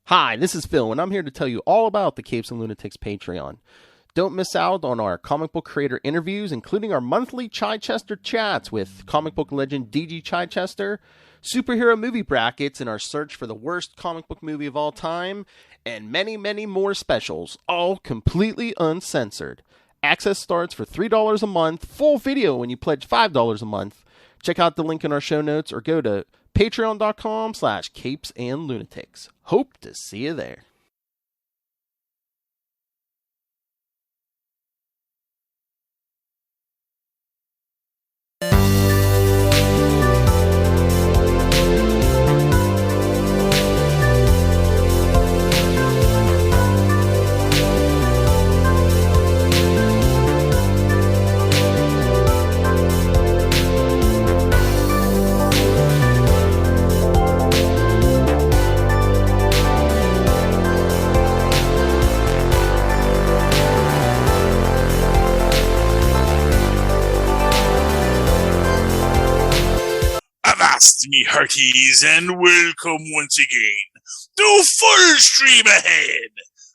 Hi, this is Phil, and I'm here to tell you all about the Capes and Lunatics Patreon. Don't miss out on our comic book creator interviews, including our monthly Chichester chats with comic book legend DG Chichester, superhero movie brackets in our search for the worst comic book movie of all time, and many, many more specials, all completely uncensored. Access starts for $3 a month, full video when you pledge $5 a month. Check out the link in our show notes or go to patreon.com/capesandlunatics. Hope to see you there. Avast me hearties, and welcome once again to Full Stream Ahead.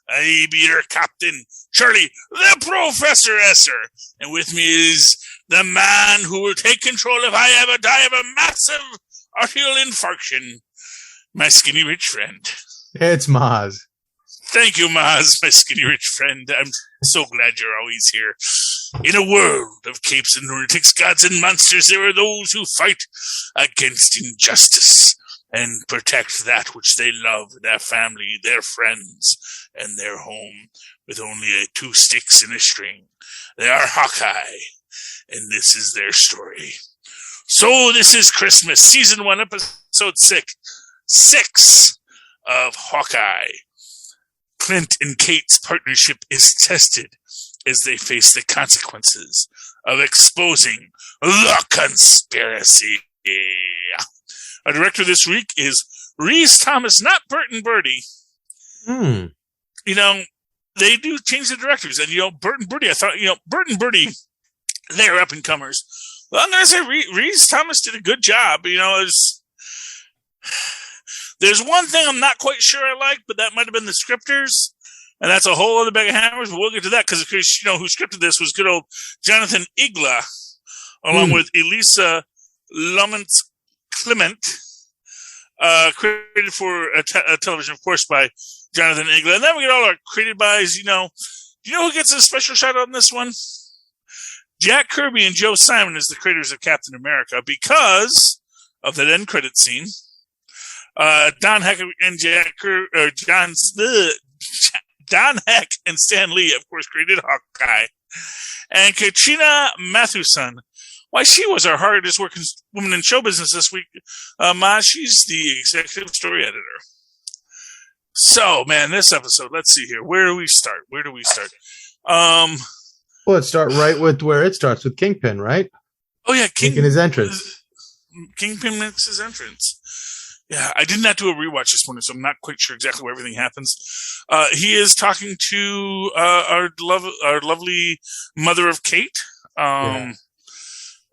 I be your captain, Charlie, the Professor Esser, and with me is the man who will take control if I ever die of a massive arterial infarction, my skinny rich friend. It's Mozz. Thank you, Mozz, my skinny rich friend. I'm so glad you're always here. In a world of capes and lunatics, gods and monsters, there are those who fight against injustice and protect that which they love, their family, their friends, and their home, with only 2 sticks and a string. They are Hawkeye, and this is their story. So this is Christmas, Season 1, Episode 6 of Hawkeye. Clint and Kate's partnership is tested as they face the consequences of exposing the conspiracy. Our director this week is Rhys Thomas, not Bert and Birdie. You know, they do change the directors. And, Bert and Birdie, I thought, Bert and Birdie, they're up-and-comers. Well, I'm going to say Rhys Thomas did a good job. There's one thing I'm not quite sure I like, but that might have been the scripters. And that's a whole other bag of hammers, but we'll get to that because, who scripted this was good old Jonathan Igla, along with Elisa Clement, created for television, of course, by Jonathan Igla. And then we get all our created bys, you know who gets a special shout out on this one? Jack Kirby and Joe Simon as the creators of Captain America because of that end credit scene. Don Heck and Don Heck and Stan Lee, of course, created Hawkeye. And Katrina Matheson, why, she was our hardest working woman in show business this week. She's the executive story editor. So, man, this episode, let's see here. Where do we start? Well, let's start right with where it starts, with Kingpin, right? Oh, yeah. Making his entrance. Kingpin makes his entrance. Yeah, I did not do a rewatch this morning, so I'm not quite sure exactly where everything happens. He is talking to our lovely mother of Kate.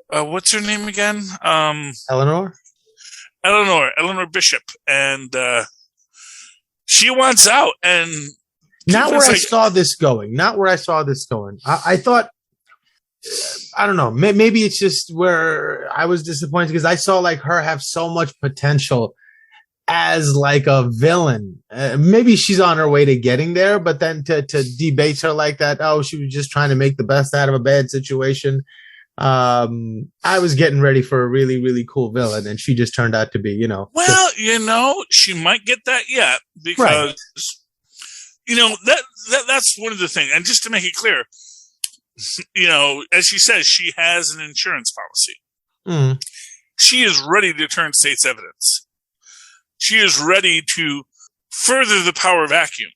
What's her name again? Eleanor Bishop, and she wants out. And not where I saw this going. I thought, I don't know. Maybe it's just where I was disappointed because I saw her have so much potential as a villain. Maybe she's on her way to getting there, but then to debase her like that, she was just trying to make the best out of a bad situation. I was getting ready for a really, really cool villain, and she just turned out to be, Well, she might get that yet because, that's one of the things. And just to make it clear, as she says, she has an insurance policy. She is ready to turn state's evidence. She is ready to further the power vacuum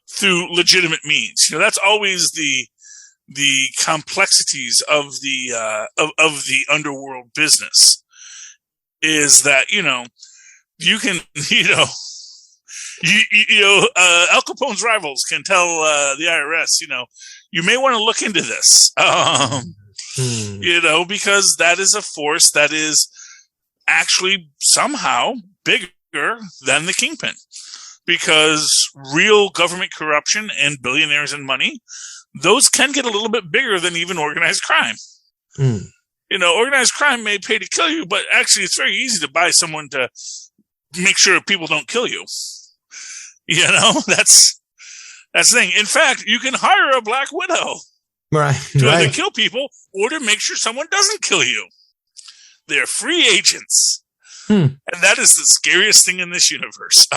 through legitimate means. That's always the complexities of the underworld business. Is that you can Al Capone's rivals can tell the IRS you may want to look into this because that is a force that is actually somehow bigger than the Kingpin. because real government corruption and billionaires and money, those can get a little bit bigger than even organized crime. Mm. Organized crime may pay to kill you, but actually it's very easy to buy someone to make sure people don't kill you. That's the thing. In fact, you can hire a Black Widow to either kill people or to make sure someone doesn't kill you. They're free agents. And that is the scariest thing in this universe.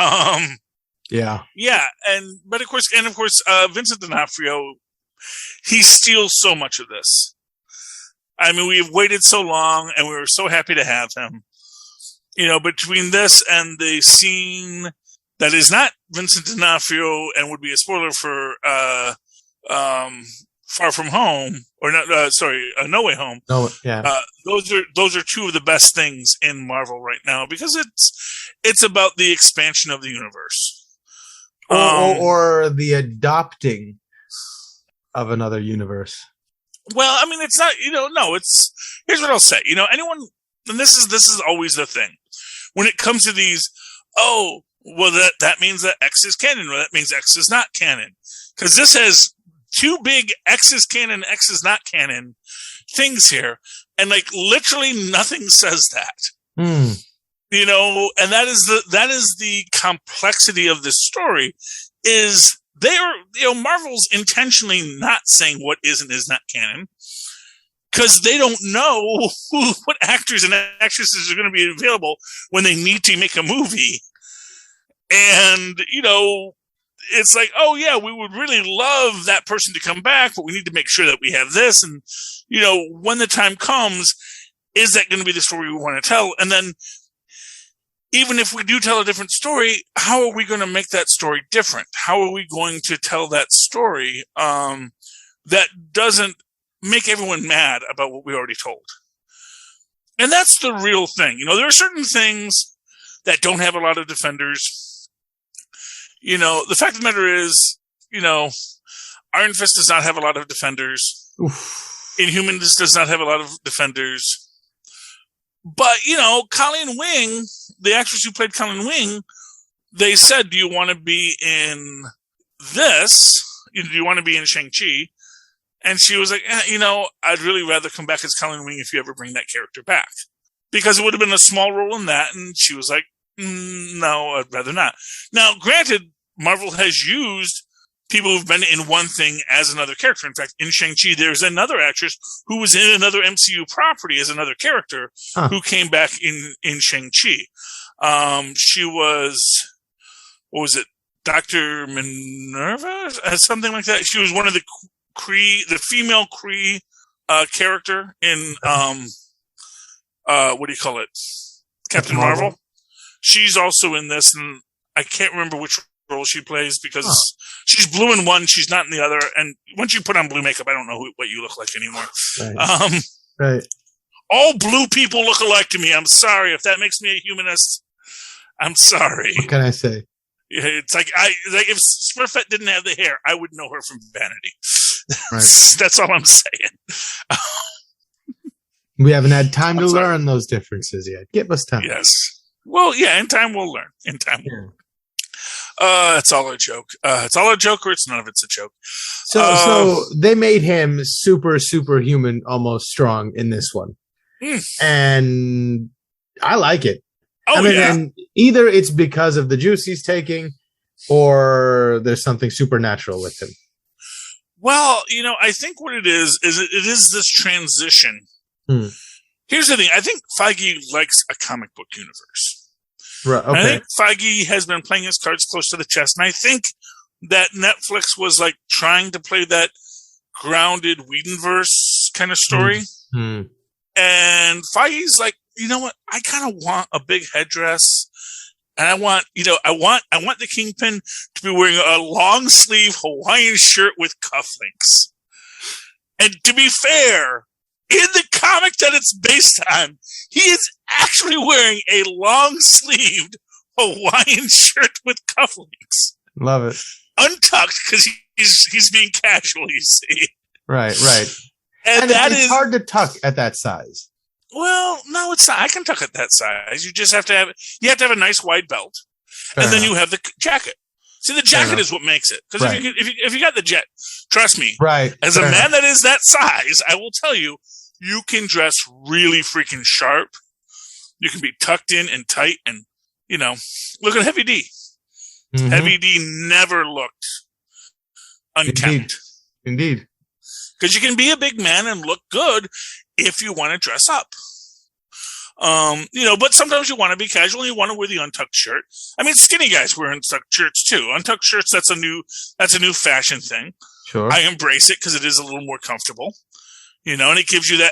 Yeah. But of course, Vincent D'Onofrio, he steals so much of this. I mean, we've waited so long and we were so happy to have him. Between this and the scene that is not Vincent D'Onofrio and would be a spoiler for Far From Home, or not? No Way Home. No, yeah. Those are two of the best things in Marvel right now because it's about the expansion of the universe, or the adopting of another universe. Well, I mean, it's not. It's. Here's what I'll say. Anyone, and this is always the thing when it comes to these. Oh, well, that means that X is canon, or that means X is not canon, because this has two big X is canon, X is not canon things here, and literally nothing says that. And that is the complexity of this story. Is they are Marvel's intentionally not saying what is and is not canon because they don't know what actors and actresses are going to be available when they need to make a movie. And, it's like, oh yeah, we would really love that person to come back, but we need to make sure that we have this. And, when the time comes, is that going to be the story we want to tell? And then even if we do tell a different story, how are we going to make that story different? How are we going to tell that story, that doesn't make everyone mad about what we already told? And that's the real thing. There are certain things that don't have a lot of defenders. The fact of the matter is, Iron Fist does not have a lot of defenders. Oof. Inhumans does not have a lot of defenders. But, Colleen Wing, the actress who played Colleen Wing, they said, do you want to be in this? Do you want to be in Shang-Chi? And she was like, I'd really rather come back as Colleen Wing if you ever bring that character back. Because it would have been a small role in that. And she was like, no, I'd rather not. Now, granted, Marvel has used people who've been in one thing as another character. In fact, in Shang-Chi, there's another actress who was in another MCU property as another character who came back in Shang-Chi. She was, what was it, Dr. Minerva? Something like that. She was one of the Kree, the female Kree character in, what do you call it? Captain Marvel. She's also in this, and I can't remember which role she plays because she's blue in one, she's not in the other. And once you put on blue makeup, I don't know what you look like anymore. Right. Right. All blue people look alike to me. I'm sorry if that makes me a humanist. I'm sorry. What can I say? It's like if Smurfette didn't have the hair, I would know her from Vanity. Right. That's all I'm saying. We haven't had time to learn those differences yet. Give us time. Yes. Well, yeah, in time we'll learn. In time we'll learn. It's all a joke. It's all a joke, or it's none of it's a joke. So they made him superhuman, almost strong in this one, and I like it. Oh, and either it's because of the juice he's taking, or there's something supernatural with him. Well, I think what it is it is this transition. Here's the thing. I think Feige likes a comic book universe. Right, okay. I think Feige has been playing his cards close to the chest, and I think that Netflix was trying to play that grounded Whedonverse kind of story. And Feige's like, you know what? I kind of want a big headdress, and I want the Kingpin to be wearing a long sleeve Hawaiian shirt with cufflinks. And to be fair, in the comic that it's based on, he is actually wearing a long-sleeved Hawaiian shirt with cufflinks. Love it. Untucked, because he's being casual, you see. Right. And it's hard to tuck at that size. Well, no, it's not. I can tuck at that size. You just have to have a nice wide belt. And then you have the jacket. See, the jacket is what makes it. Because if you got the jet, trust me, as a man that is that size, I will tell you, you can dress really freaking sharp. You can be tucked in and tight and, look at Heavy D. Mm-hmm. Heavy D never looked unkempt. Indeed. Because you can be a big man and look good if you want to dress up. But sometimes you want to be casual and you want to wear the untucked shirt. I mean, skinny guys wear untucked shirts too. Untucked shirts, that's a new fashion thing. Sure. I embrace it because it is a little more comfortable, and it gives you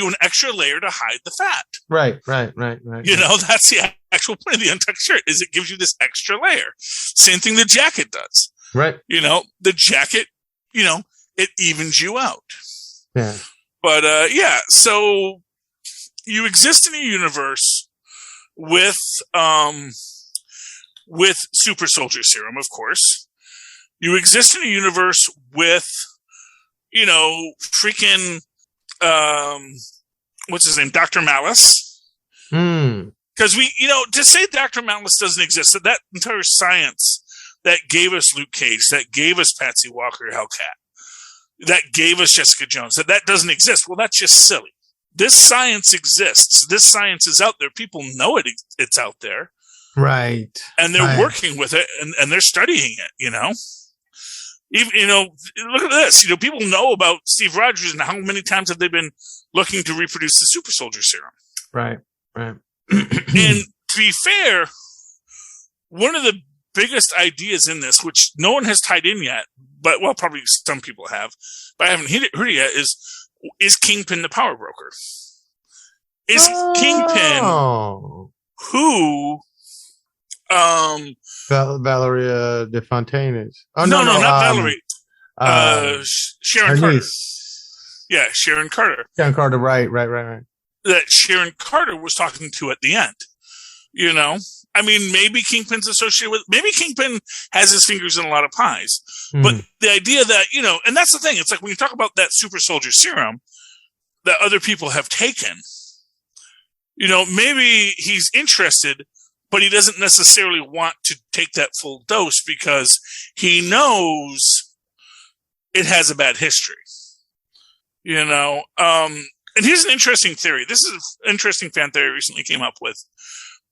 an extra layer to hide the fat. Right. That's the actual point of the untucked shirt is it gives you this extra layer. Same thing the jacket does. Right. The jacket, it evens you out. Yeah. But, so you exist in a universe with super soldier serum, of course. You exist in a universe with, freaking, what's his name? Dr. Malice. Because to say Dr. Malice doesn't exist, that entire science that gave us Luke Cage, that gave us Patsy Walker Hellcat, that gave us Jessica Jones, that doesn't exist. Well, that's just silly. This science exists. This science is out there. People know it's out there. Right. And they're working with it and they're studying it, Even, look at this. People know about Steve Rogers and how many times have they been looking to reproduce the super soldier serum. Right. And to be fair, one of the biggest ideas in this, which no one has tied in yet, but probably some people have, but I haven't heard it yet, is Kingpin the power broker? Is Kingpin who? Valeria DeFontaine is. Oh no, not Valerie. Sharon Carter. Niece. Yeah, Sharon Carter. Sharon Carter. Right. That Sharon Carter was talking to at the end. I mean, maybe Kingpin's associated with. Maybe Kingpin has his fingers in a lot of pies. But the idea that and that's the thing. It's like when you talk about that super soldier serum that other people have taken. Maybe he's interested, but he doesn't necessarily want to take that full dose because he knows it has a bad history. And here's an interesting theory. This is an interesting fan theory I recently came up with,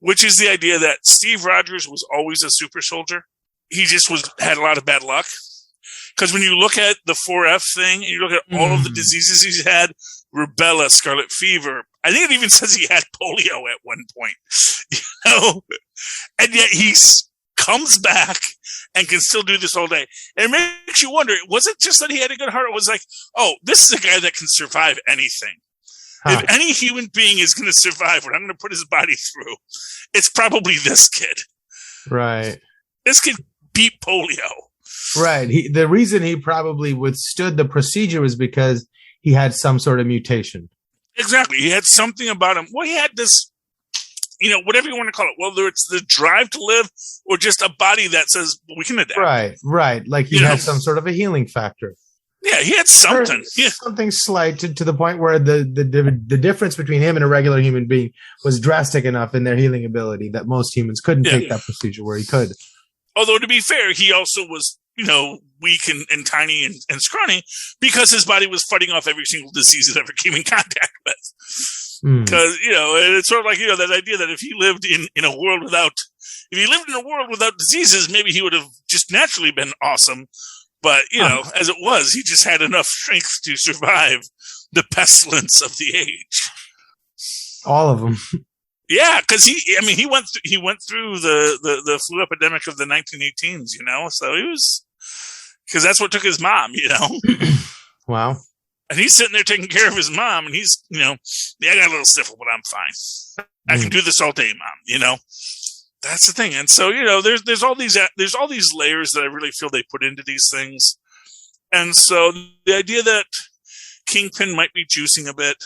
which is the idea that Steve Rogers was always a super soldier. He just had a lot of bad luck. Because when you look at the 4F thing, and you look at all of the diseases he's had, rubella, scarlet fever, I think it even says he had polio at one point, and yet he comes back and can still do this all day. And it makes you wonder, was it just that he had a good heart? It was like, oh, this is a guy that can survive anything. If any human being is going to survive what I'm going to put his body through, it's probably this kid. Right. This kid beat polio. Right. The reason he probably withstood the procedure was because he had some sort of mutation. Exactly. He had something about him. Well, he had this, whatever you want to call it, whether it's the drive to live or just a body that says, we can adapt. Right. Like he had some sort of a healing factor. Yeah, he had something. Something slight to the point where the difference between him and a regular human being was drastic enough in their healing ability that most humans couldn't take that procedure where he could. Although, to be fair, he also was, weak and tiny and scrawny because his body was fighting off every single disease it ever came in contact with. Because, it's sort of like, that idea that if he lived in a world without diseases, maybe he would have just naturally been awesome. But, as it was, he just had enough strength to survive the pestilence of the age. All of them. Yeah, because he went through the flu epidemic of the 1918s, so he was, because that's what took his mom, Wow. And he's sitting there taking care of his mom, and he's, I got a little sniffle, but I'm fine. I can do this all day, mom, That's the thing. And so, there's all these layers that I really feel they put into these things. And so the idea that Kingpin might be juicing a bit,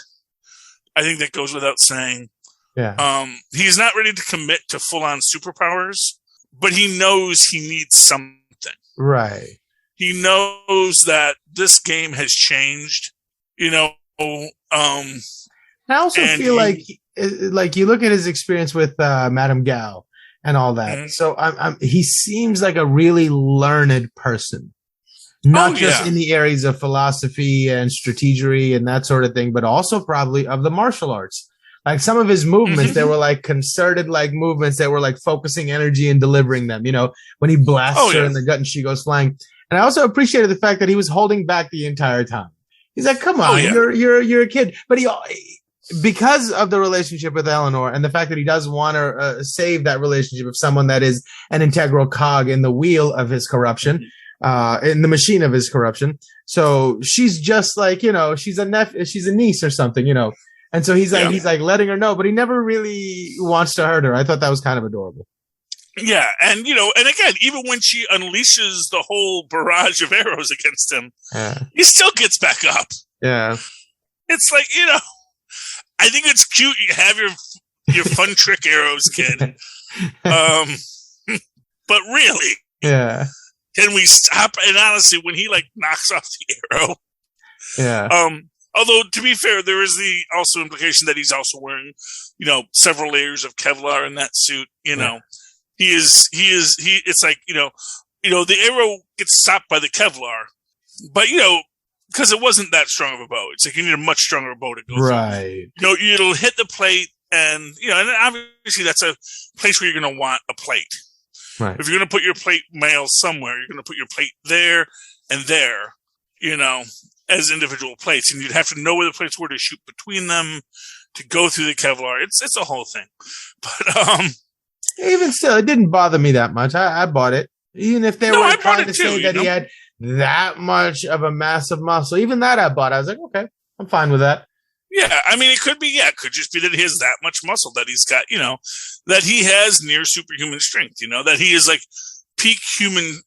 I think that goes without saying. Yeah. He's not ready to commit to full-on superpowers, but he knows he needs something. Right. He knows that this game has changed, I also feel like you look at his experience with Madame Gao, and all that. So he seems like a really learned person. Not just in the areas of philosophy and strategery and that sort of thing, but also probably of the martial arts. Like some of his movements, they were like concerted like movements that were like focusing energy and delivering them. You know, when he blasts her in the gut and she goes flying. And I also appreciated the fact that he was holding back the entire time. He's like, "Come on, you're a kid." But because of the relationship with Eleanor and the fact that he does want to save that relationship of someone that is an integral cog in the wheel of his corruption. In the machine of his corruption. So she's just like, you know, she's a niece or something, you know. And so he's like letting her know, but he never really wants to hurt her. I thought that was kind of adorable. Yeah. And, you know, and again, even when she unleashes the whole barrage of arrows against him, he still gets back up. Yeah. It's like, you know, I think it's cute. You have your fun trick arrows, kid. But really. Yeah. Can we stop? And honestly, when he like knocks off the arrow, although to be fair, there is the also implication that he's also wearing, you know, several layers of Kevlar in that suit. You know, he is. It's like you know, the arrow gets stopped by the Kevlar, but you know, because it wasn't that strong of a bow. It's like you need a much stronger bow to go through. Right. You know, it'll hit the plate, and you know, and obviously that's a place where you're going to want a plate. Right. If you're going to put your plate mail somewhere, you're going to put your plate there and there, you know, as individual plates. And you'd have to know where the plates were to shoot between them, to go through the Kevlar. It's a whole thing. But even still, it didn't bother me that much. I bought it. Even if they were trying to say that he had that much of a massive muscle, even that I bought. I was like, okay, I'm fine with that. Yeah, I mean, it could be, it could just be that he has that much muscle, that he's got, you know, that he has near superhuman strength, you know, that he is like peak human,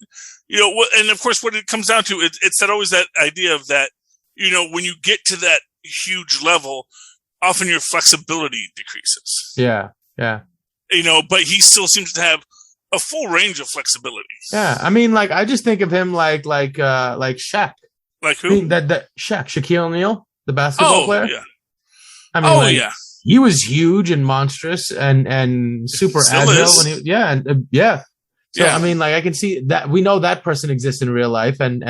you know, and of course, what it comes down to, it's that always that idea of that, you know, when you get to that huge level, often your flexibility decreases. Yeah, yeah. You know, but he still seems to have a full range of flexibility. Yeah, I mean, like, I just think of him like Shaq. Like who? I mean, that Shaq, Shaquille O'Neal, the basketball player. Yeah. I mean, he was huge and monstrous and super agile. When So, I mean, like, I can see that we know that person exists in real life, and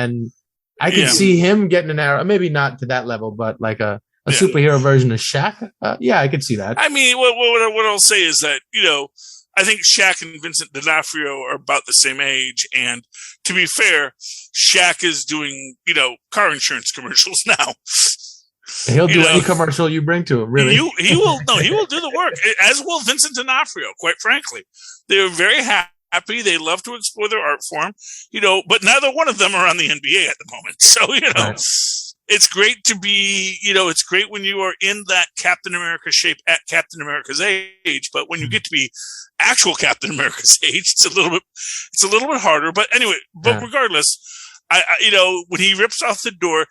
I can see him getting an arrow, maybe not to that level, but like a superhero version of Shaq. I could see that. I mean, what I'll say is that, you know, I think Shaq and Vincent D'Onofrio are about the same age, and to be fair, Shaq is doing, you know, car insurance commercials now. He'll do any commercial you bring to him, really. He will do the work, as will Vincent D'Onofrio, quite frankly. They're very happy. They love to explore their art form, you know, but neither one of them are on the NBA at the moment. So, you know, It's great to be, you know, it's great when you are in that Captain America shape at Captain America's age, but when you get to be actual Captain America's age, it's a little bit harder. But anyway, regardless, I you know, when he rips off the door,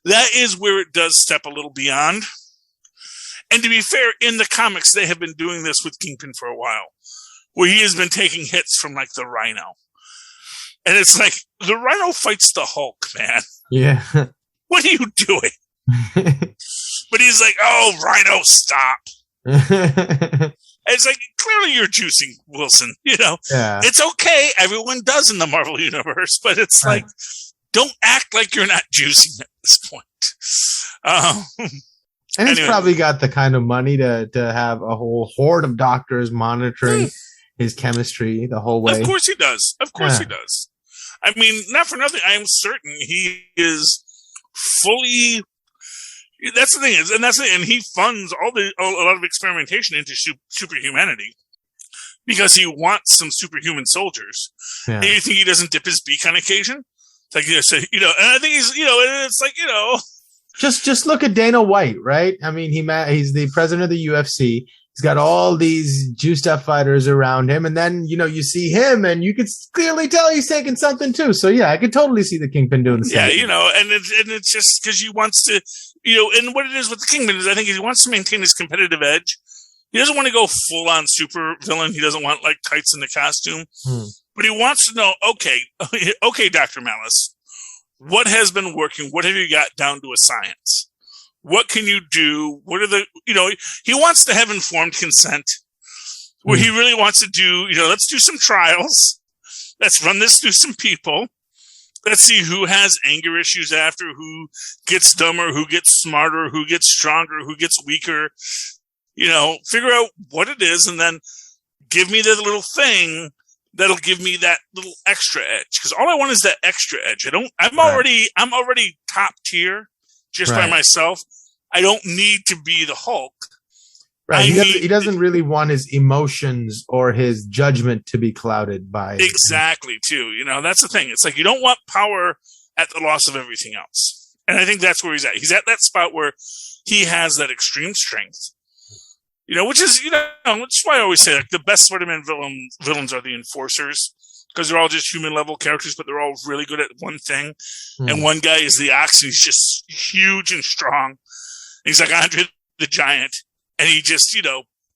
that is where it does step a little beyond. And to be fair, in the comics, they have been doing this with Kingpin for a while, where he has been taking hits from like the Rhino. And it's like, the Rhino fights the Hulk, man. Yeah. What are you doing? But he's like, oh, Rhino, stop. It's like, clearly you're juicing, Wilson. You know, It's okay. Everyone does in the Marvel Universe, but it's like, don't act like you're not juicing at this point. And he's probably got the kind of money to have a whole horde of doctors monitoring his chemistry the whole way. Of course he does. Of course he does. I mean, not for nothing, I am certain he is fully. That's the thing, and he funds a lot of experimentation into superhumanity because he wants some superhuman soldiers. Yeah. And you think he doesn't dip his beak on occasion? It's like, you know, and I think he's, you know, and it's like, you know, just look at Dana White, right? I mean, he's the president of the UFC. He's got all these juiced up fighters around him, and then, you know, you see him, and you can clearly tell he's taking something too. So yeah, I could totally see the Kingpin doing the same. Yeah, you know, and it's just because he wants to, you know, and what it is with the Kingpin is I think he wants to maintain his competitive edge. He doesn't want to go full on super villain. He doesn't want like tights in the costume, but he wants to know, okay, Dr. Malice, what has been working? What have you got down to a science? What can you do? What are the, you know, he wants to have informed consent where he really wants to do, let's do some trials. Let's run this through some people. Let's see who has anger issues after, who gets dumber, who gets smarter, who gets stronger, who gets weaker. Figure out what it is, and then give me the little thing that'll give me that little extra edge. Because all I want is that extra edge. I'm already top tier just by myself. I don't need to be the Hulk. Right. He doesn't really want his emotions or his judgment to be clouded by exactly too. That's the thing. It's like you don't want power at the loss of everything else. And I think that's where he's at. He's at that spot where he has that extreme strength. Which is why I always say like the best Spider-Man villains are the enforcers, because they're all just human level characters, but they're all really good at one thing. And one guy is the Ox, and he's just huge and strong. He's like Andre the Giant. And he just,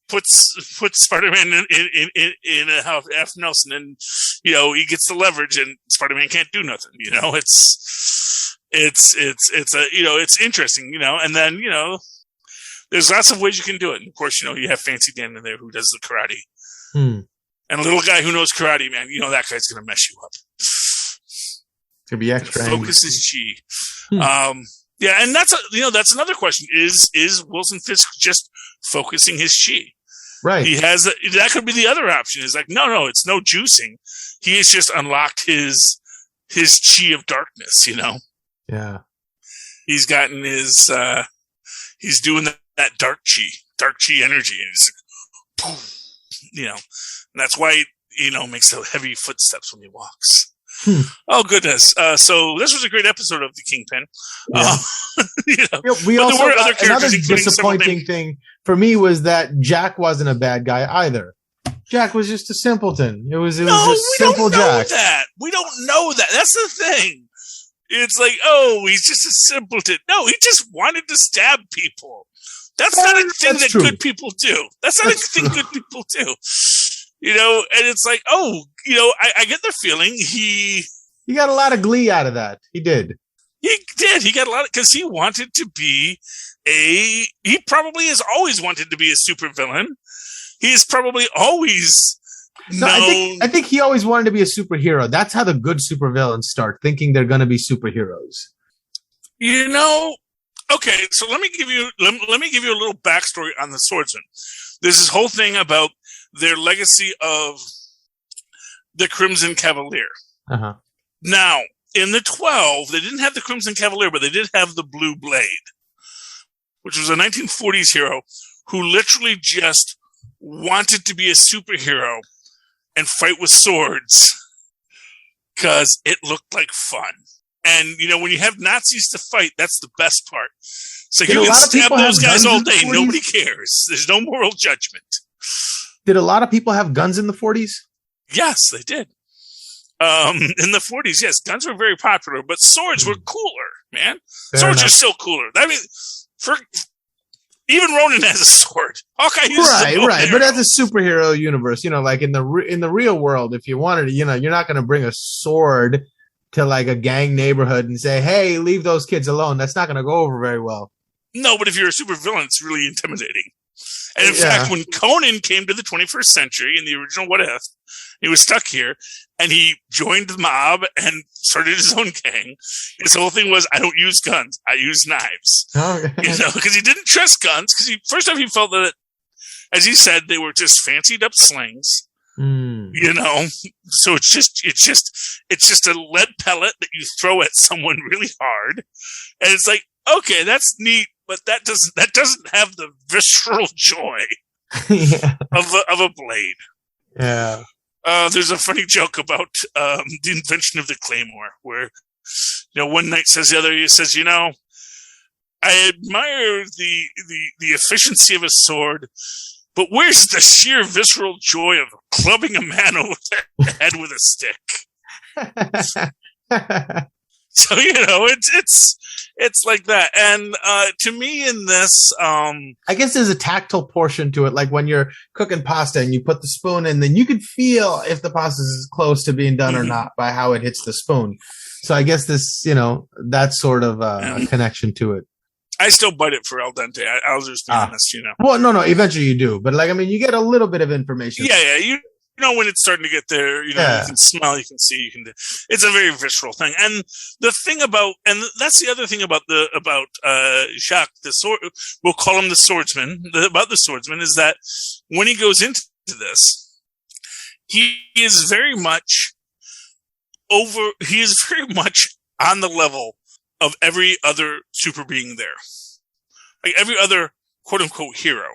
puts Spider-Man in a half Nelson, and he gets the leverage, and Spider-Man can't do nothing. It's interesting. And then there's lots of ways you can do it. And of course, you have Fancy Dan in there who does the karate, and a little guy who knows karate, man. That guy's gonna mess you up. To be extra. Focus his chi. Yeah, and that's another question. Is Wilson Fisk just focusing his chi? Right. That could be the other option. Is like, no, it's no juicing. He has just unlocked his chi of darkness, Yeah. He's gotten he's doing that dark chi energy. And it's like, poof, and that's why he, makes the heavy footsteps when he walks. Oh goodness! So this was a great episode of the Kingpin. We also there were other characters. Another disappointing thing for me was that Jack wasn't a bad guy either. Jack was just a simpleton. It was just simple Jack. We don't know that. That's the thing. It's like, he's just a simpleton. No, he just wanted to stab people. That's not a thing that good people do. That's not a thing good people do. And it's like, I get the feeling he got a lot of glee out of that. He did. He did. He got a lot because he wanted to be he probably has always wanted to be a supervillain. He's probably always known. I think he always wanted to be a superhero. That's how the good supervillains start, thinking they're going to be superheroes. Okay, so let me give you a little backstory on the Swordsman. There's this whole thing about their legacy of the Crimson Cavalier. Uh-huh. Now, in the 12, they didn't have the Crimson Cavalier, but they did have the Blue Blade, which was a 1940s hero who literally just wanted to be a superhero and fight with swords because it looked like fun. And, when you have Nazis to fight, that's the best part. So you can stab those guys all day. Nobody cares. There's no moral judgment. Did a lot of people have guns in the 40s? Yes, they did. In the 40s, yes, guns were very popular, but swords were cooler, man. Swords are still cooler. I mean, even Ronin has a sword. Hawkeye uses a bow and arrow. But as a superhero universe, like in the real world, if you wanted to, you're not going to bring a sword to like a gang neighborhood and say, "Hey, leave those kids alone." That's not going to go over very well. No, but if you're a supervillain, it's really intimidating. And in fact, when Conan came to the 21st century in the original What If, he was stuck here and he joined the mob and started his own gang. His whole thing was, I don't use guns. I use knives. Because he didn't trust guns. Because first off, he felt that, as he said, they were just fancied up slings. So it's just a lead pellet that you throw at someone really hard. And it's like, okay, that's neat. But that doesn't have the visceral joy of a blade. Yeah. There's a funny joke about the invention of the claymore, where one knight says the other, he says, I admire the efficiency of a sword, but where's the sheer visceral joy of clubbing a man over the head with a stick? So it's like that. And to me in this, I guess there's a tactile portion to it, like when you're cooking pasta and you put the spoon in, then you can feel if the pasta is close to being done or not by how it hits the spoon. So I guess this, that's sort of a connection to it. I still bite it for al dente. I'll just be honest, you know. Well, no. Eventually you do, but like, I mean, you get a little bit of information. Yeah. You know when it's starting to get there. You know, you can smell, you can see, you can. It's a very visceral thing. And the thing about, and that's the other thing about Jacques, the sword. We'll call him the swordsman. About the swordsman is that when he goes into this, he is very much He is very much on the level of every other super being there. Like every other quote unquote hero.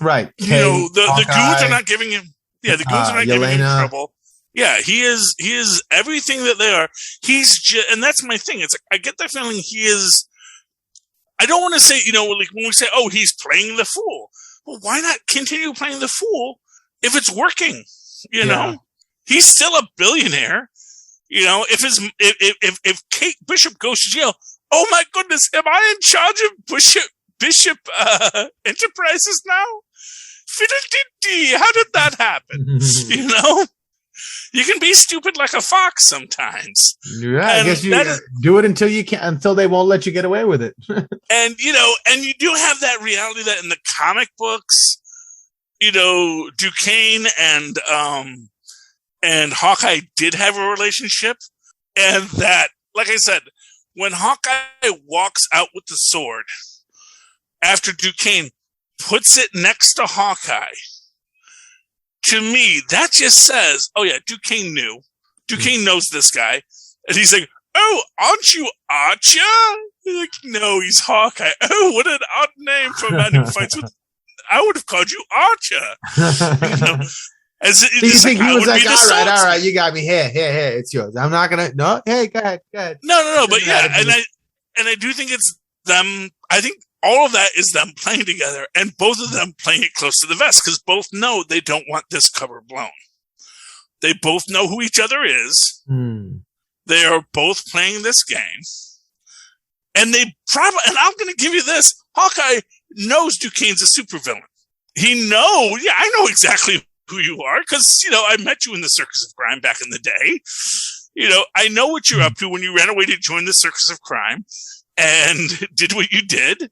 Right. You know, the goons are not giving him the goons are not giving him trouble. Yeah, he is everything that they are. He's just, and that's my thing. It's like, I get that feeling he is, I don't want to say, you know, like when we say, oh, he's playing the fool. Well, why not continue playing the fool if it's working? You know? He's still a billionaire. You know, if Kate Bishop goes to jail, oh my goodness, am I in charge of Bishop Enterprises now? Fiddle-dee-dee, how did that happen? You know? You can be stupid like a fox sometimes. Yeah, I guess you do it until they won't let you get away with it. And, you know, and you do have that reality that in the comic books, you know, Duquesne and Hawkeye did have a relationship, and that, like I said, when Hawkeye walks out with the sword, after Duquesne puts it next to Hawkeye, to me, that just says, oh yeah, Duquesne knew. Duquesne knows this guy. And he's like, oh, aren't you Archer? He's like, no, he's Hawkeye. Oh, what an odd name for a man who fights with, I would have called you Archer. You know? Do you think he was like, all right, you got me. Here, it's yours. I'm not gonna. No, hey, go ahead. No, but yeah, and I do think it's them. I think all of that is them playing together, and both of them playing it close to the vest because both know they don't want this cover blown. They both know who each other is. They are both playing this game, and they probably. And I'm going to give you this: Hawkeye knows Duquesne's a supervillain. He knows. Yeah, I know exactly who you are, because, you know, I met you in the Circus of Crime back in the day. You know, I know what you're up to when you ran away to join the Circus of Crime and did what you did,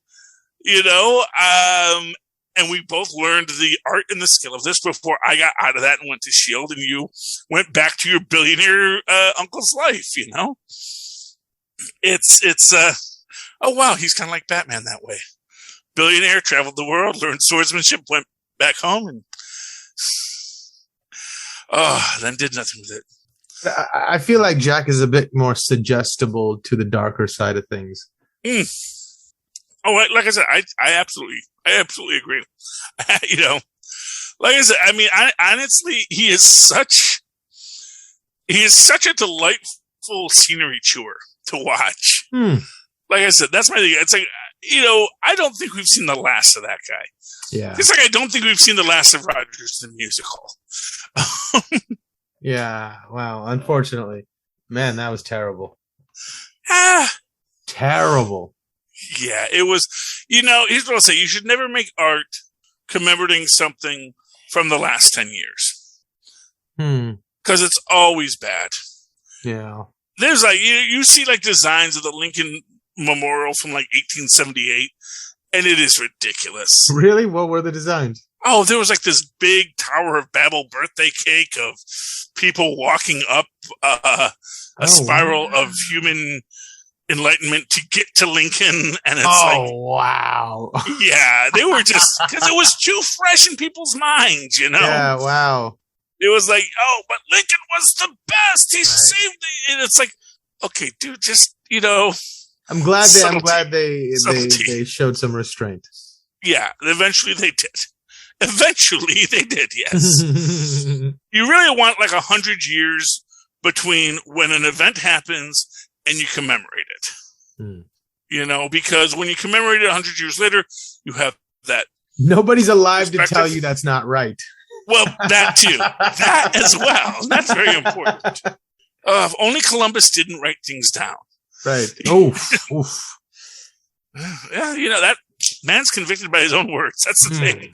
you know, and we both learned the art and the skill of this before I got out of that and went to S.H.I.E.L.D. and you went back to your billionaire uncle's life, you know? It's oh wow, he's kind of like Batman that way. Billionaire, traveled the world, learned swordsmanship, went back home, and then did nothing with it. I feel like Jack is a bit more suggestible to the darker side of things. Oh, like I said, I absolutely agree. You know, like I said, I mean, honestly, he is such a delightful scenery chewer to watch. Like I said, that's my thing. It's like, you know, I don't think we've seen the last of that guy. Yeah. It's like I don't think we've seen the last of Rogers the musical. Yeah. Wow. Unfortunately. Man, that was terrible. Terrible. Yeah, it was. You know, here's what I'll say. You should never make art commemorating something from the last 10 years. Because it's always bad. Yeah. There's like, you see like designs of the Lincoln Memorial from like 1878. And it is ridiculous. Really? What were the designs? Oh, there was like this big Tower of Babel birthday cake of people walking up a spiral of human enlightenment to get to Lincoln. And it's wow. Yeah, they were just, because it was too fresh in people's minds, you know? Yeah, wow. It was like, oh, but Lincoln was the best. He saved me. And it's like, okay, dude, just, you know. I'm glad they showed some restraint. Yeah, eventually they did. Yes. You really want like 100 years between when an event happens and you commemorate it. You know, because when you commemorate it 100 years later, you have that. Nobody's alive to tell you that's not right. Well, that too. That as well. That's very important. If only Columbus didn't write things down. Right. Oof. Yeah, you know, that man's convicted by his own words. That's the thing.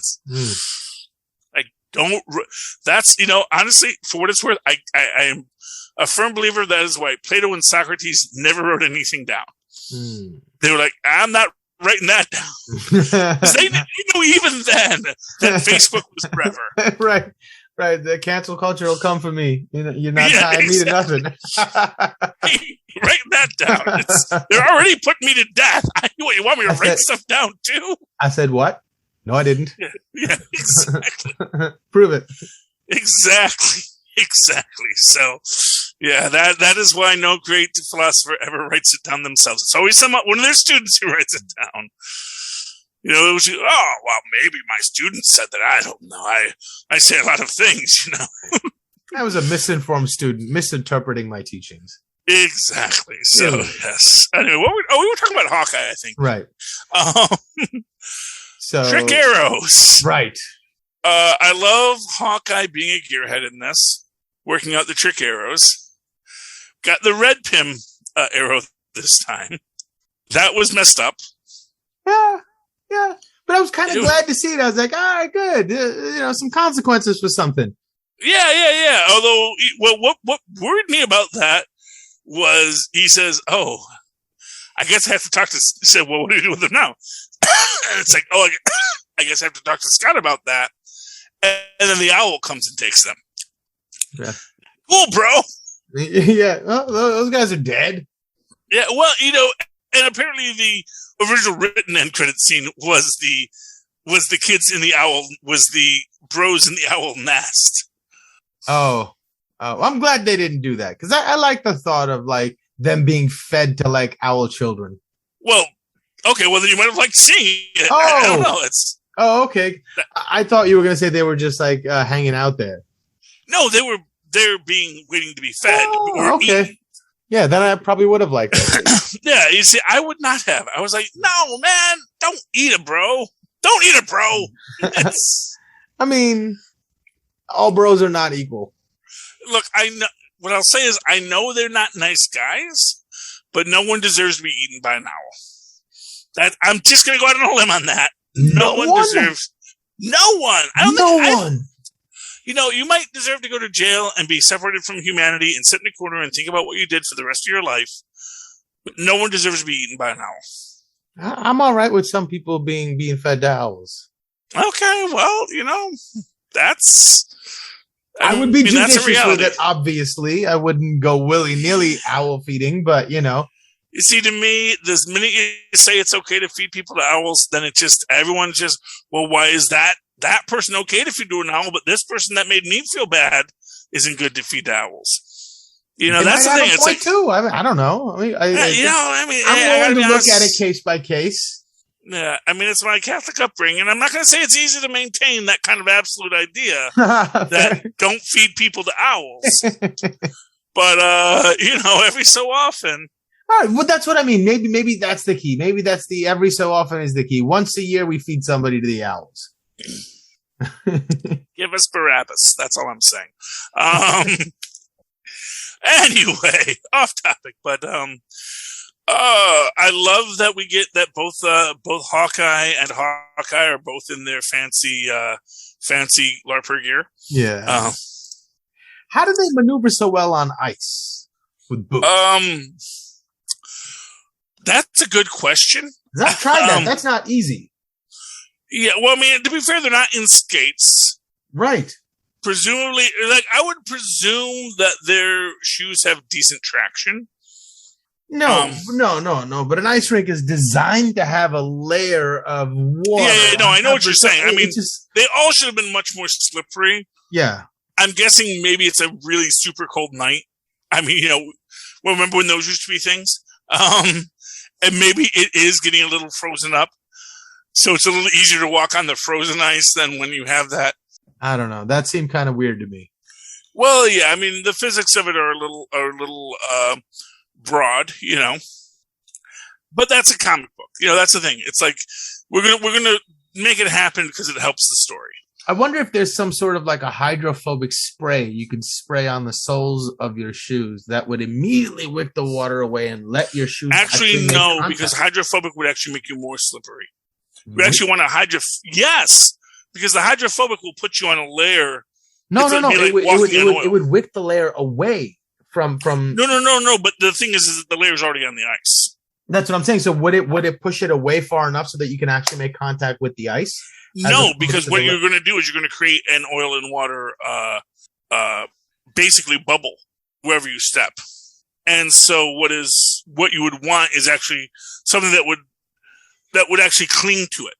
That's, you know, honestly, for what it's worth, I am a firm believer that is why Plato and Socrates never wrote anything down. They were like, I'm not writing that down. 'Cause they knew even then that Facebook was forever. Right. The cancel culture will come for me. You're not tying me to nothing. Hey, write that down. They're already putting me to death. You want me to write stuff down too? I said what? No, I didn't. Yeah, exactly. Prove it. Exactly. So, yeah, that is why no great philosopher ever writes it down themselves. It's always one of their students who writes it down. It was, well, maybe my student said that. I don't know. I say a lot of things, I was a misinformed student, misinterpreting my teachings. Exactly. So, yes. Anyway, we were talking about Hawkeye, I think. Right. So trick arrows. Right. I love Hawkeye being a gearhead in this, working out the trick arrows. Got the red Pym arrow this time. That was messed up. Yeah. But I was kind of glad to see it. I was like, all right, good. Some consequences for something. Yeah. Although, well, what worried me about that was he says, "Oh, I guess I have to talk to." He said, "Well, what do you do with them now?" And it's like, "Oh, I guess I have to talk to Scott about that." And then the owl comes and takes them. Yeah. Cool, bro. Yeah. Well, those guys are dead. Yeah. Well, and apparently the original written end credit scene was the kids in the owl, was the bros in the owl nest. Oh, I'm glad they didn't do that because I like the thought of like them being fed to like owl children. Well, okay, well then you might have liked seeing it. Oh. I don't know. Okay. I thought you were gonna say they were just like hanging out there. No, they're waiting to be fed. Oh, okay. Eaten. Yeah, then I probably would have liked it. Yeah, you see, I would not have. I was like, no, man, don't eat it, bro. Don't eat it, bro. I mean, all bros are not equal. Look, I know what I'll say is I know they're not nice guys, but no one deserves to be eaten by an owl. I'm just going to go out on a limb on that. No one deserves. No one. I don't think no one. You might deserve to go to jail and be separated from humanity and sit in a corner and think about what you did for the rest of your life. But no one deserves to be eaten by an owl. I'm all right with some people being fed to owls. Okay, well, that's. I would be judicious with it, obviously. I wouldn't go willy-nilly owl feeding, but, You see, to me, the minute you say it's okay to feed people to owls, then everyone's just, well, why is that person okay to feed to an owl, but this person that made me feel bad isn't good to feed to owls? That's the thing. It's like, too. I don't know. I'm willing to look at it case by case. Yeah, it's my Catholic upbringing, and I'm not going to say it's easy to maintain that kind of absolute idea that don't feed people to owls. But, every so often. All right, well, that's what I mean. Maybe that's the key. Maybe that's the every so often is the key. Once a year, we feed somebody to the owls. Give us Barabbas. That's all I'm saying. Anyway, off topic, but I love that we get that both Hawkeye and Hawkeye are both in their fancy LARPer gear. Yeah. How do they maneuver so well on ice with boots? That's a good question. I've tried that. That's not easy. Yeah, well, to be fair, they're not in skates. Right. Presumably, I would presume that their shoes have decent traction. No. But an ice rink is designed to have a layer of water. Yeah, no, I know what you're saying. They all should have been much more slippery. Yeah. I'm guessing maybe it's a really super cold night. Remember when those used to be things? And maybe it is getting a little frozen up. So it's a little easier to walk on the frozen ice than when you have that. I don't know. That seemed kind of weird to me. Well, yeah. The physics of it are a little broad, But that's a comic book. That's the thing. It's like we're gonna make it happen because it helps the story. I wonder if there's some sort of like a hydrophobic spray you can spray on the soles of your shoes that would immediately wick the water away and let your shoes actually no, because hydrophobic would actually make you more slippery. We actually want a yes, because the hydrophobic will put you on a layer. No. It would wick the layer away from. No. But the thing is that the layer's already on the ice. That's what I'm saying. So would it push it away far enough so that you can actually make contact with the ice? No, because what you're going to do is you're going to create an oil and water, basically bubble wherever you step. And so what you would want is actually something that would actually cling to it.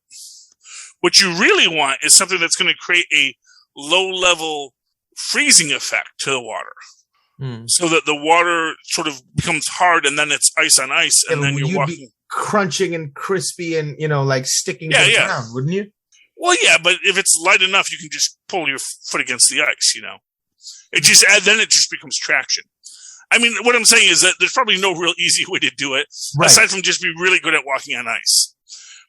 What you really want is something that's going to create a low level freezing effect to the water. So that the water sort of becomes hard and then it's ice on ice and then you're walking. Be crunching and crispy and, like sticking to the ground, wouldn't you? Well, yeah, but if it's light enough, you can just pull your foot against the ice, It just becomes traction. I mean, what I'm saying is that there's probably no real easy way to do it, aside from just be really good at walking on ice,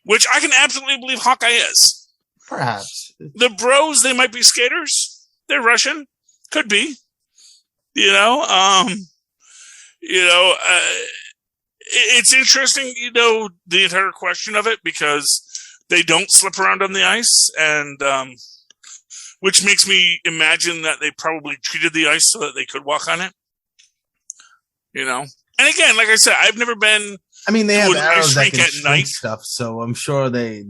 which I can absolutely believe Hawkeye is. Perhaps. The bros, they might be skaters. They're Russian. Could be. It's interesting, the entire question of it, because they don't slip around on the ice, and which makes me imagine that they probably treated the ice so that they could walk on it. And again, like I said, I've never been. I mean, they have arrows that can shoot stuff, so I'm sure they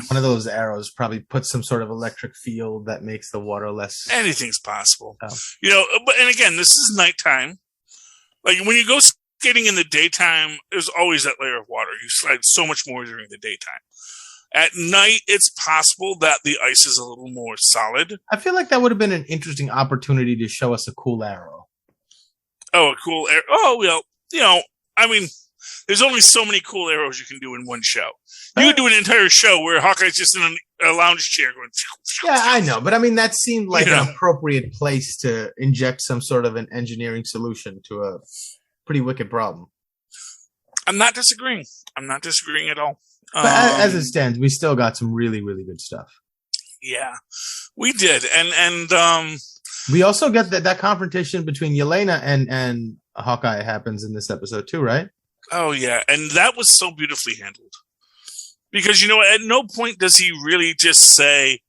one of those arrows probably puts some sort of electric field that makes the water less. Anything's possible, and again, this is nighttime. Like when you go skating in the daytime, there's always that layer of water. You slide so much more during the daytime. At night, it's possible that the ice is a little more solid. I feel like that would have been an interesting opportunity to show us a cool arrow. Oh, a cool arrow! Oh, well, I mean. There's only so many cool arrows you can do in one show. You could do an entire show where Hawkeye's just in a lounge chair going. Yeah, I know, but I mean that seemed like an appropriate place to inject some sort of an engineering solution to a pretty wicked problem. I'm not disagreeing. At all. But as it stands, we still got some really, really good stuff. Yeah, we did, and we also get that confrontation between Yelena and Hawkeye happens in this episode too, right? Oh, yeah. And that was so beautifully handled. Because, at no point does he really just say...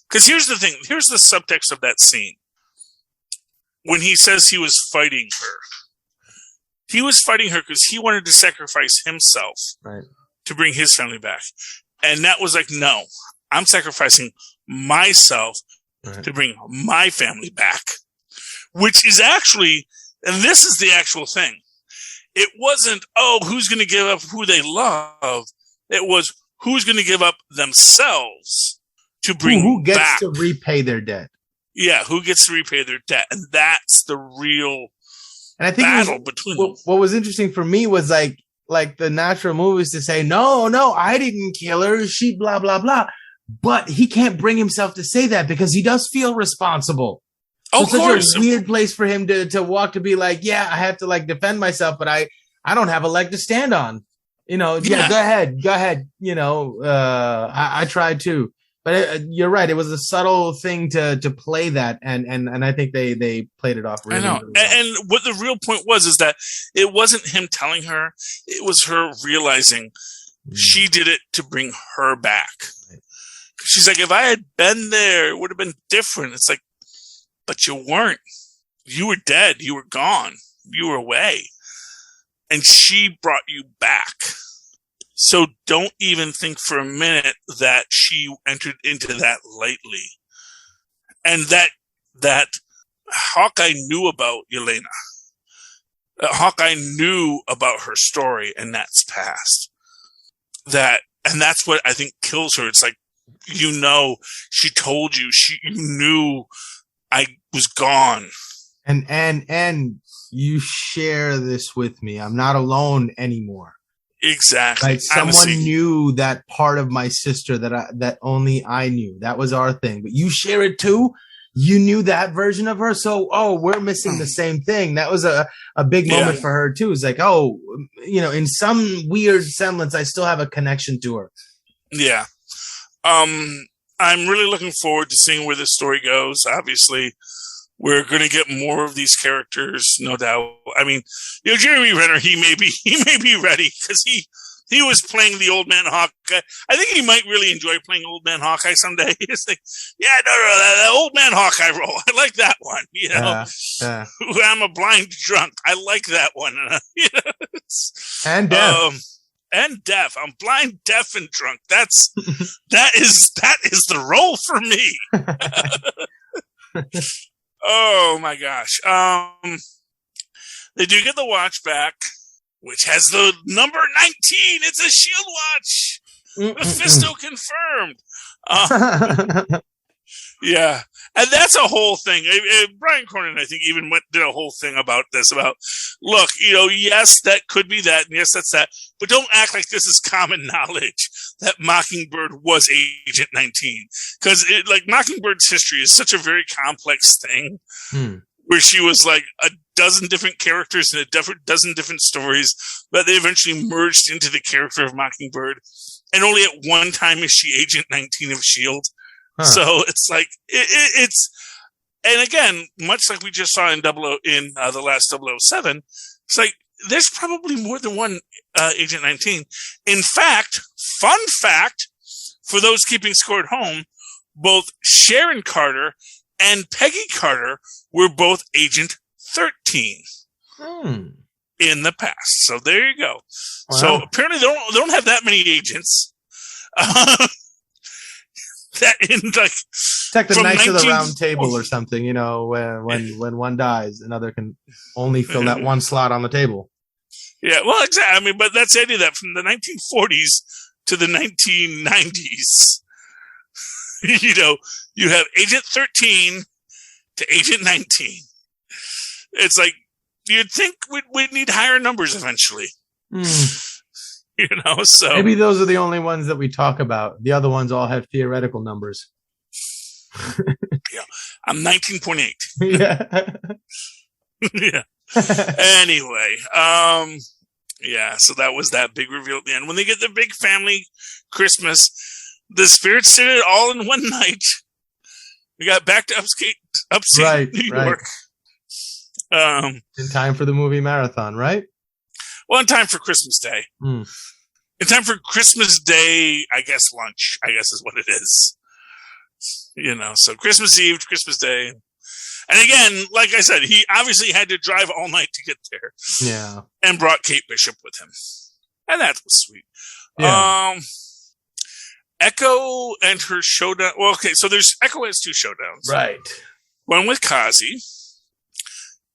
Because here's the thing. Here's the subtext of that scene. When he says he was fighting her. He was fighting her because he wanted to sacrifice himself to bring his family back. And that was like, no. I'm sacrificing myself to bring my family back. Which is actually... And this is the actual thing. It wasn't, who's going to give up who they love. It was, who's going to give up themselves to bring who gets back. To repay their debt. Yeah, who gets to repay their debt. And that's the real battle between them. What was interesting for me was like the natural move is to say, no, I didn't kill her. She blah, blah, blah. But he can't bring himself to say that because he does feel responsible. Of course. Such a weird place for him to walk, to be like, yeah, I have to defend myself, but I don't have a leg to stand on. Go ahead. I tried too, but you're right. It was a subtle thing to play that. And I think they played it off. Really, I know. Really well. And what the real point was is that it wasn't him telling her, it was her realizing she did it to bring her back. Right. She's like, if I had been there, it would have been different. It's like, but you weren't. You were dead. You were gone. You were away. And she brought you back. So don't even think for a minute that she entered into that lightly. And that Hawkeye knew about Yelena. Hawkeye knew about her story and that's past. And that's what I think kills her. It's like, she told you, you knew I was gone. And you share this with me. I'm not alone anymore. Exactly. Like someone knew that part of my sister that only I knew. That was our thing. But you share it too. You knew that version of her. So, we're missing the same thing. That was a big moment for her too. It's like, in some weird semblance, I still have a connection to her. Yeah. I'm really looking forward to seeing where this story goes. Obviously, we're going to get more of these characters, no doubt. I mean, Jeremy Renner, he may be ready because he was playing the old man Hawkeye. I think he might really enjoy playing old man Hawkeye someday. He's like, yeah, no, that old man Hawkeye role. I like that one. You know, I'm a blind drunk. I like that one. You know, and deaf. And deaf. I'm blind, deaf, and drunk. that is the role for me. Oh my gosh. They do get the watch back, which has the number 19. It's a Shield watch. Mephisto confirmed. Yeah. And that's a whole thing. Brian Cornyn, I think, even did a whole thing about this, about, look, you know, yes, that could be that, and yes, that's that, but don't act like this is common knowledge that Mockingbird was Agent 19. Because, like, Mockingbird's history is such a very complex thing, where she was, like, a dozen different characters in a dozen different stories, but they eventually merged into the character of Mockingbird. And only at one time is she Agent 19 of S.H.I.E.L.D. So it's like, it's, and again, much like we just saw in the last 007, it's like, there's probably more than one Agent 19. In fact, fun fact, for those keeping score at home, both Sharon Carter and Peggy Carter were both Agent 13 in the past. So there you go. Wow. So apparently they don't have that many agents. That in like it's like the Knights of the Round Table or something, you know, when one dies, another can only fill that one slot on the table. Yeah, well, exactly. I mean, but that's the idea that from the 1940s to the 1990s, you know, you have Agent 13 to Agent 19. It's like you'd think we'd need higher numbers eventually. You know, so maybe those are the only ones that we talk about. The other ones all have theoretical numbers. Yeah, I'm 19.8. Yeah. Yeah. Anyway, yeah. So that was that big reveal at the end. When they get the big family Christmas, the spirits did it all in one night. We got back to upstate New York. In time for the movie marathon, right? Well, in time for Christmas Day. In time for Christmas Day, I guess lunch, I guess is what it is. You know, so Christmas Eve, Christmas Day. And again, like I said, he obviously had to drive all night to get there. Yeah. And brought Kate Bishop with him. And that was sweet. Yeah. Echo and her showdown. Well, okay, so Echo has two showdowns. Right. One with Kazi,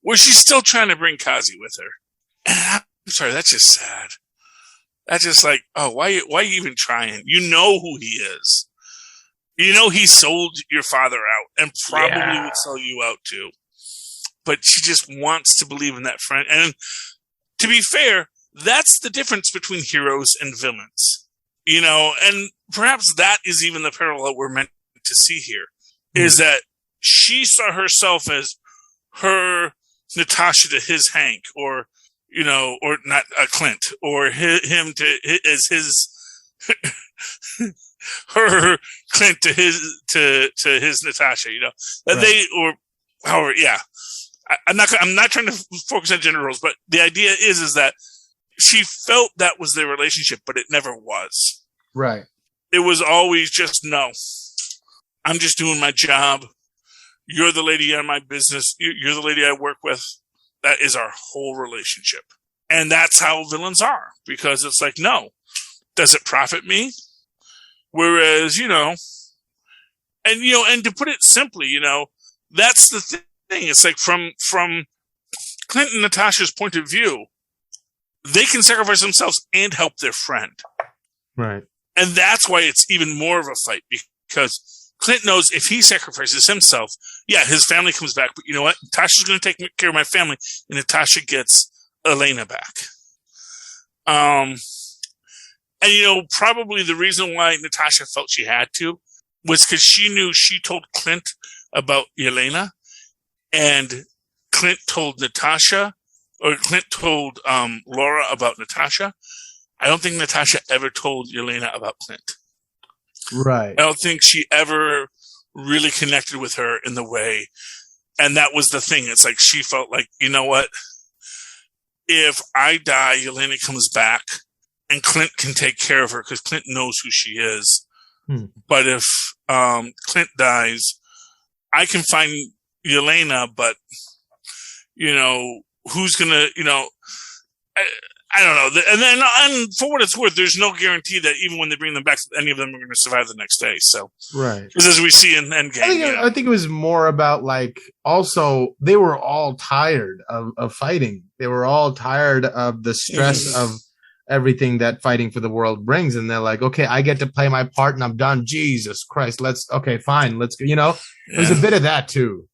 where she's still trying to bring Kazi with her. And I'm sorry, that's just sad. That's just like, oh, why are you even trying? You know who he is. You know he sold your father out and probably would sell you out too. But she just wants to believe in that friend. And to be fair, that's the difference between heroes and villains. You know, and perhaps that is even the parallel we're meant to see here, is that she saw herself as her Natasha to his Hank, or, you know, or not Clint, or him as his her Clint to his Natasha, you know, that they, or however, yeah. I'm not trying to focus on gender roles, but the idea is that she felt that was their relationship, but it never was. Right. It was always just, no, I'm just doing my job. You're the lady on my business. You're the lady I work with. That is our whole relationship. And that's how villains are, because it's like, no, does it profit me? Whereas, you know, and to put it simply, you know, that's the thing. It's like from Clint and Natasha's point of view, they can sacrifice themselves and help their friend. Right. And that's why it's even more of a fight, because Clint knows if he sacrifices himself, yeah, his family comes back. But you know what? Natasha's going to take care of my family, and Natasha gets Elena back. And, you know, probably the reason why Natasha felt she had to was because she knew she told Clint about Elena, and Clint told Natasha, or Clint told Laura about Natasha. I don't think Natasha ever told Elena about Clint. Right. I don't think she ever really connected with her in the way. And that was the thing. It's like she felt like, you know what? If I die, Elena comes back, and Clint can take care of her because Clint knows who she is. But if Clint dies, I can find Yelena, but, who's going to, I don't know. And for what it's worth, there's no guarantee that even when they bring them back, any of them are going to survive the next day. So, right. Because as we see in Endgame, I think it was more about also they were all tired of fighting. They were all tired of the stress of everything that fighting for the world brings. And they're like, okay, I get to play my part and I'm done. Jesus Christ. Fine. Let's go. There's a bit of that too.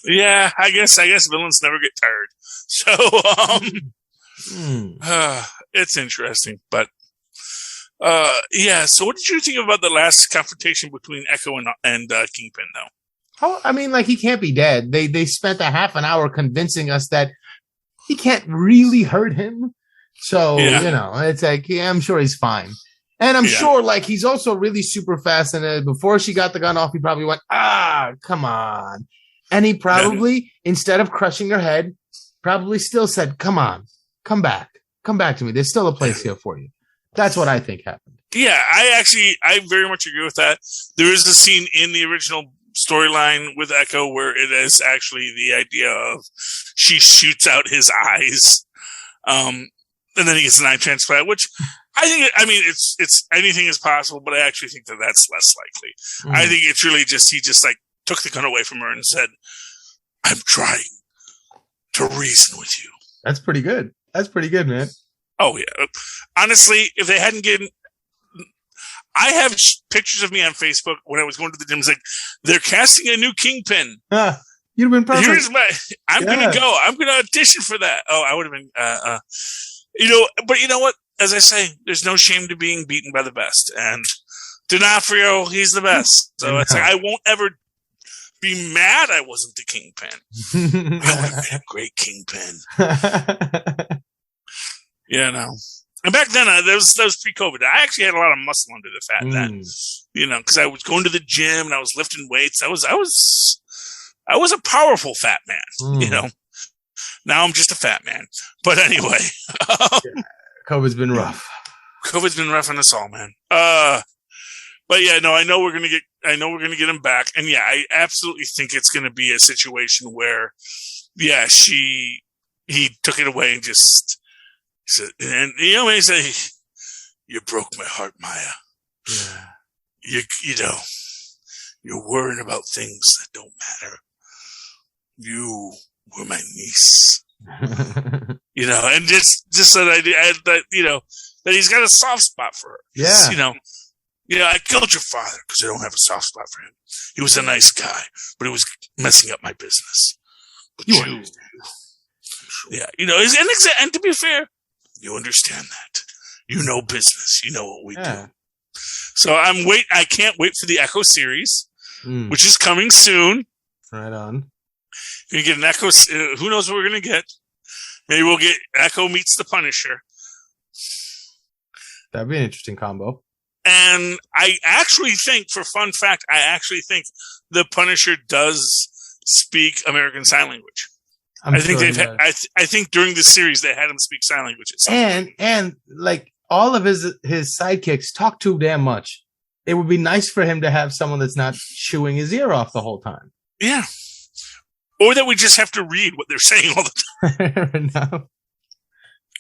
Yeah, I guess villains never get tired. So, it's interesting, but so what did you think about the last confrontation between Echo and Kingpin, though? He can't be dead. They spent a half an hour convincing us that he can't really hurt him. So, it's like, I'm sure he's fine. And I'm sure, he's also really super fast. And before she got the gun off, he probably went, come on. And he probably, instead of crushing her head, probably still said, come on, come back to me. There's still a place here for you. That's what I think happened. Yeah, I very much agree with that. There is a scene in the original storyline with Echo where it is actually the idea of she shoots out his eyes. And then he gets an eye transplant, which it's anything is possible, but I actually think that's less likely. I think it's really he took the gun away from her and said, I'm trying to reason with you. That's pretty good. That's pretty good, man. Oh, yeah. Honestly, if they hadn't given... I have pictures of me on Facebook when I was going to the gym. It's like, they're casting a new Kingpin. You'd have been perfect. I'm going to go. I'm going to audition for that. Oh, I would have been... but you know what? As I say, there's no shame to being beaten by the best. And D'Onofrio, he's the best. So it's like, I won't ever be mad I wasn't the Kingpin. I would have been a great Kingpin. And back then, that was pre-COVID. I actually had a lot of muscle under the fat then. Because I was going to the gym and I was lifting weights. I was a powerful fat man, Now I'm just a fat man. But anyway. COVID's been rough. COVID's been rough on us all, man. But I know we're gonna get him back. And I absolutely think it's gonna be a situation where, he took it away and just said, and he said, you broke my heart, Maya. Yeah. You're worrying about things that don't matter. You were my niece. And just that idea that, that he's got a soft spot for her. Yeah. I killed your father because I don't have a soft spot for him. He was a nice guy, but he was messing up my business. But you understand. Yeah. And to be fair, you understand that. You know business. You know what we do. So I can't wait for the Echo series, which is coming soon. Right on. You're going to get an Echo. Who knows what we're going to get? Maybe we'll get Echo meets the Punisher. That'd be an interesting combo. And I actually think, for fun fact, the Punisher does speak American Sign Language. I think during the series they had him speak sign language. And all of his sidekicks talk too damn much. It would be nice for him to have someone that's not chewing his ear off the whole time. Yeah. Or that we just have to read what they're saying all the time. No.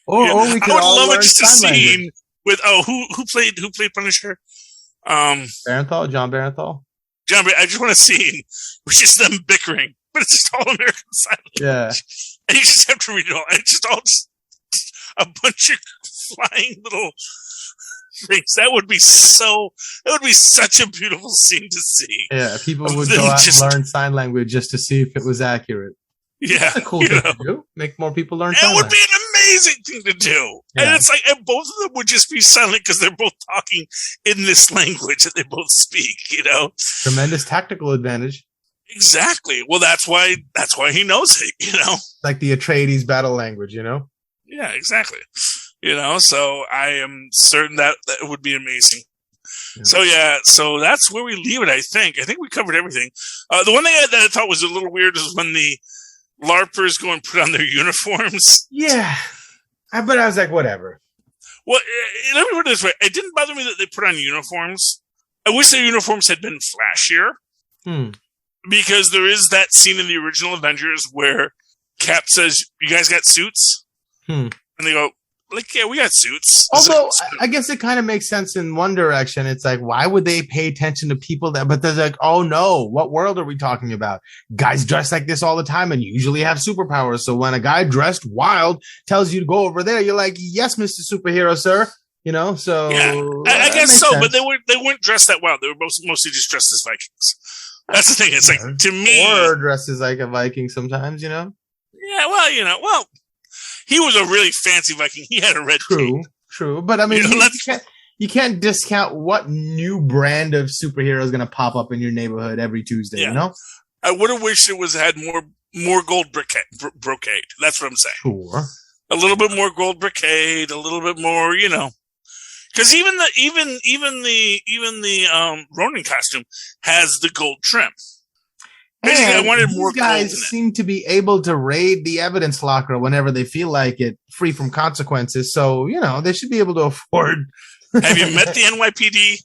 Or we could all learn sign language. With who played Punisher? John Barenthal. I just want a scene which is them bickering, but it's just all American Sign Language. Yeah, and you just have to read it all. And it's just all a bunch of flying little things. That would be such a beautiful scene to see. Yeah, people would go out and learn sign language just to see if it was accurate. Yeah, that's a cool thing to do. Make more people learn sign language. It would be an amazing thing to do. Yeah. And it's like, and both of them would just be silent because they're both talking in this language that they both speak, Tremendous tactical advantage. Exactly. Well, that's why he knows it, Like the Atreides battle language, Yeah, exactly. So I am certain that would be amazing. Yeah. So that's where we leave it, I think. I think we covered everything. The one thing that I thought was a little weird was when the LARPers go and put on their uniforms. Yeah. But I was like, whatever. Well, let me put it this way. It didn't bother me that they put on uniforms. I wish their uniforms had been flashier. Because there is that scene in the original Avengers where Cap says, "You guys got suits?" And they go, "Like, yeah, we got suits." Although, I guess it kind of makes sense in one direction. It's like, why would they pay attention to people that, but there's like, oh no, what world are we talking about? Guys dress like this all the time and usually have superpowers. So when a guy dressed wild tells you to go over there, you're like, yes, Mr. Superhero, sir. You know, so. Yeah, I guess so, sense. But they weren't dressed that wild. They were mostly just dressed as Vikings. That's the thing. It's like, to me. Or dresses like a Viking sometimes, you know? Yeah, well, he was a really fancy Viking. He had a red cape. True. But I mean, you can't discount what new brand of superhero is going to pop up in your neighborhood every Tuesday, you know? I would have wished it had more gold brocade. That's what I'm saying. Sure. A little bit more gold brocade, a little bit more, you know. Because even the Ronin costume has the gold trim. Basically, I wanted more. These guys seem to be able to raid the evidence locker whenever they feel like it, free from consequences. So you know they should be able to afford. Have you met the NYPD?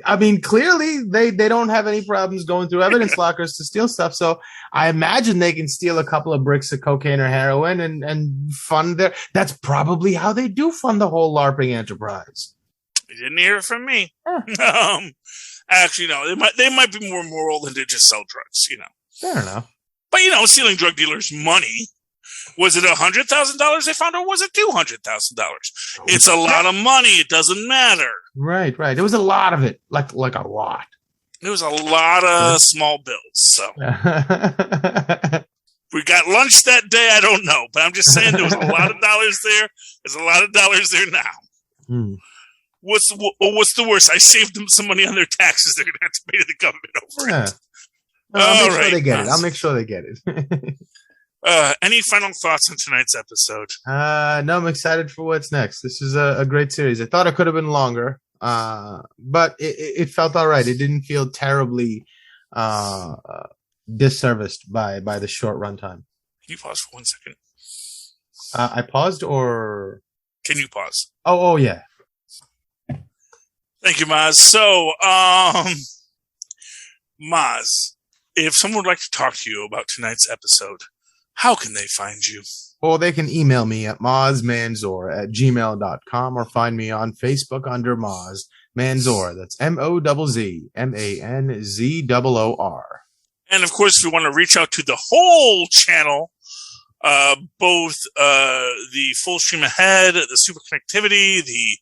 I mean, clearly they don't have any problems going through evidence lockers to steal stuff. So I imagine they can steal a couple of bricks of cocaine or heroin and fund their. That's probably how they do fund the whole LARPing enterprise. You didn't hear it from me. Actually, no. They might be more moral than to just sell drugs. You know. Fair enough. But you know, stealing drug dealers' money. Was it $100,000 they found, or was it $200,000? It's a lot of money. It doesn't matter. Right. There was a lot of it, like a lot. There was a lot of small bills. So we got lunch that day. I don't know, but I'm just saying there was a lot of dollars there. There's a lot of dollars there now. What's the worst? I saved them some money on their taxes. They're going to have to pay the government over it. I'll make sure they get it. I'll make sure they get it. Any final thoughts on tonight's episode? No, I'm excited for what's next. This is a great series. I thought it could have been longer, but it felt all right. It didn't feel terribly disserviced by the short runtime. Can you pause for 1 second? I paused, or can you pause? Oh yeah. Thank you, Mozz. So, Mozz, if someone would like to talk to you about tonight's episode, how can they find you? Well, they can email me at mozzmanzor@gmail.com or find me on Facebook under Mozz Manzor. That's MOZZMANZOOR. And of course, if you want to reach out to the whole channel, both the Full Stream Ahead, the Super Connectivity, the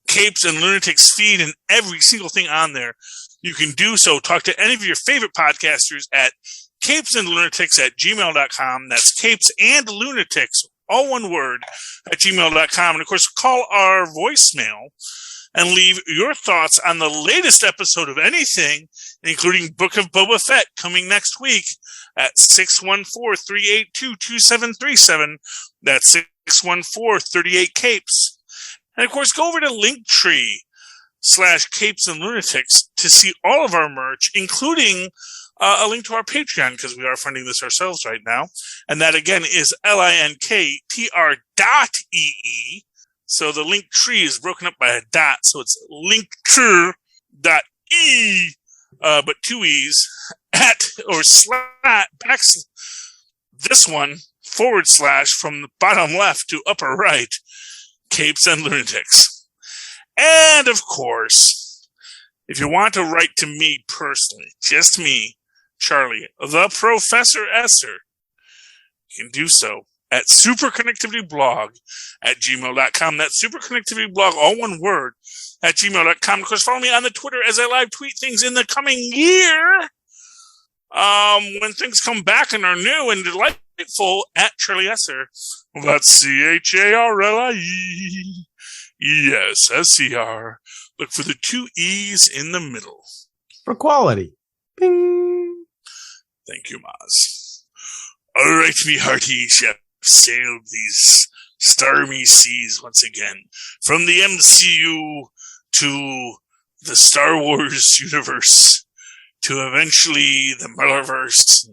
Capes and Lunatics feed, and every single thing on there, you can do so. Talk to any of your favorite podcasters at capesandlunatics@gmail.com. That's capes and lunatics, all one word, at gmail.com. And of course, call our voicemail and leave your thoughts on the latest episode of anything, including Book of Boba Fett coming next week at 614-382-2737. That's 614-38-CAPES. And of course, go over to Linktree/Capes and Lunatics to see all of our merch, including a link to our Patreon, because we are funding this ourselves right now. And that again is linktr.ee. So the link tree is broken up by a dot. So it's linktr.e, but two E's at or slash this one / from the bottom left to upper right, Capes and Lunatics. And of course, if you want to write to me personally, just me, Charlie, the Professor Esser, you can do so at superconnectivityblog@gmail.com. That's superconnectivityblog, all one word, at gmail.com. Of course, follow me on the Twitter as I live tweet things in the coming year. When things come back and are new and delightful, at Charlie Esser. That's CHARLIE. Yes, SCR. Look for the two E's in the middle. For quality. Bing. Thank you, Mozz. All right, me hearties, have sailed these stormy seas once again. From the MCU to the Star Wars universe to eventually the Multiverse,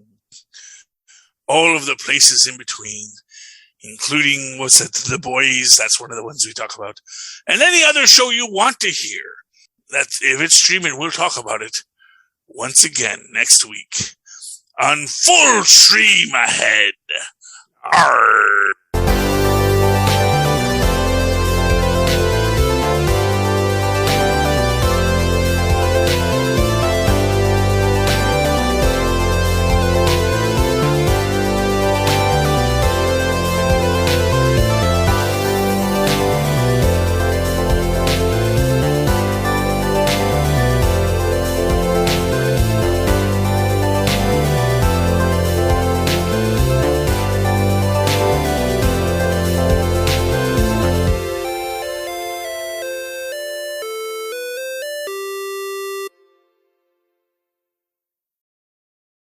all of the places in between. including, what's it, The Boys, that's one of the ones we talk about, and any other show you want to hear. That's, if it's streaming, we'll talk about it once again next week on Full Stream Ahead. Arr.